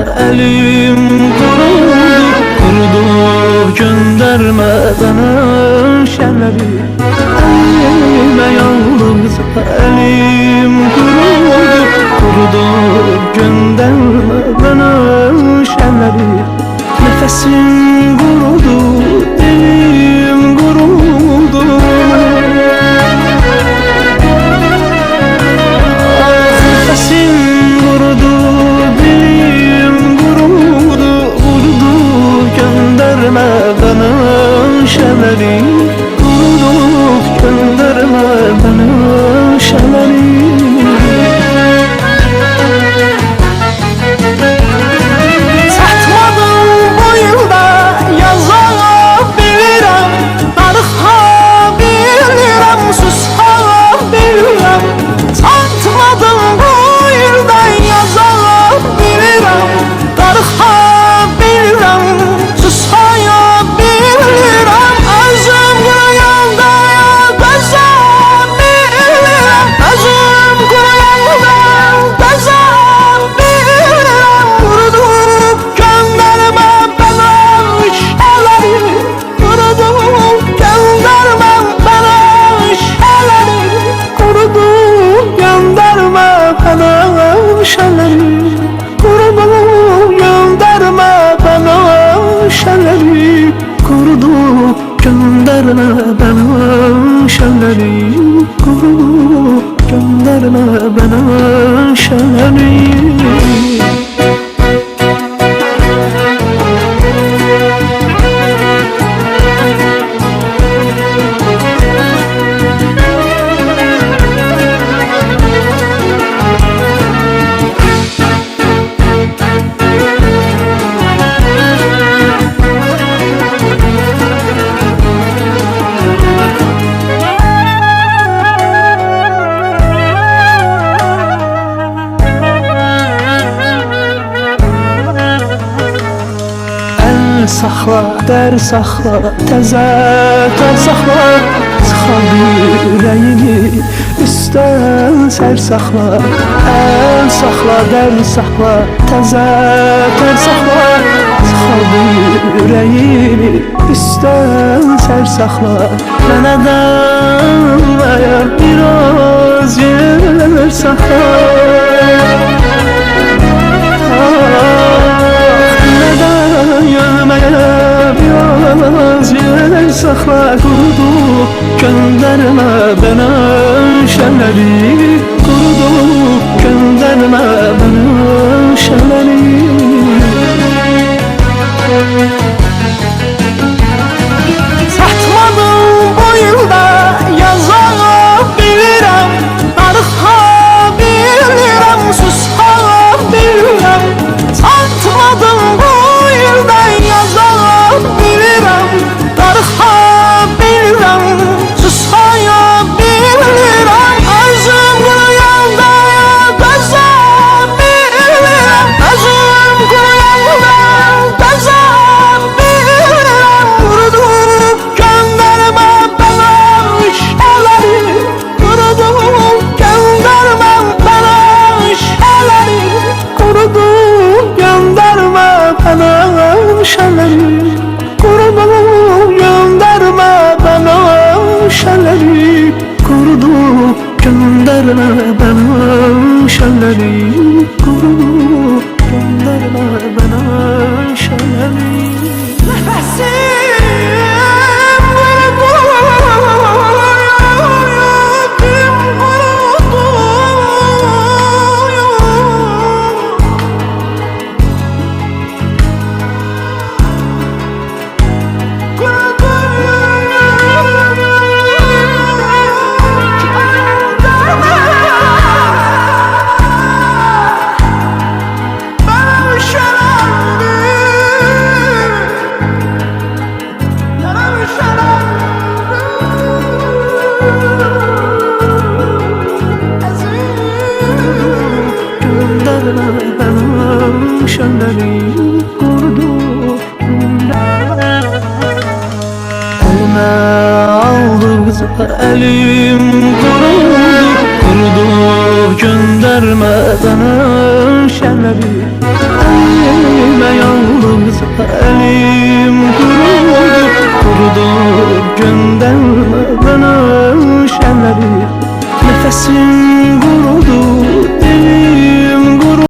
elim kurudu gönderme bana şenleri. Elime yalnız elim kurudu gönderme bana şenleri. Nefesim kurudu, dilim kurudu. Nefesim kurudu, dilim kurudu. Gönderme bana şenleri. Kurudu gönderme bana şenleri. Gönderme bana şenleri, kurudu gönderme bana şenleri. Saxla, der saxla, təzə tar saxla. Sıxal ürəyimi, üstən sər saxla. Əl saxla, der saxla, təzə tar saxla. Sıxal ürəyimi, üstən sər saxla. Mənə dənməyə biraz yer saxla. Biraz yer saxla, kurudu gönderme bana şenleri. Kurudu gönderme bana şenleri. Satmadım bu yılda yazabilirim. Darıxabilirim, susabilirim. Satmadım bu yılda yazabilirim. Darıxabilirim, susabilirim. Özüm quruyanda dözabilirim. Özüm quruyanda dözabilirim. Qurudub göndermə bana şələri. Qurudub göndermə bana şələri. Qurudub göndermə bana şələri. Kurudu gönderme bana şenleri. Kurudu gönderme bana şenleri. Kurudu gönderme bana şenleri. Nefesim şenleri. Kurudu elime aldı kızı, elim kurudu gönderme bana şenleri.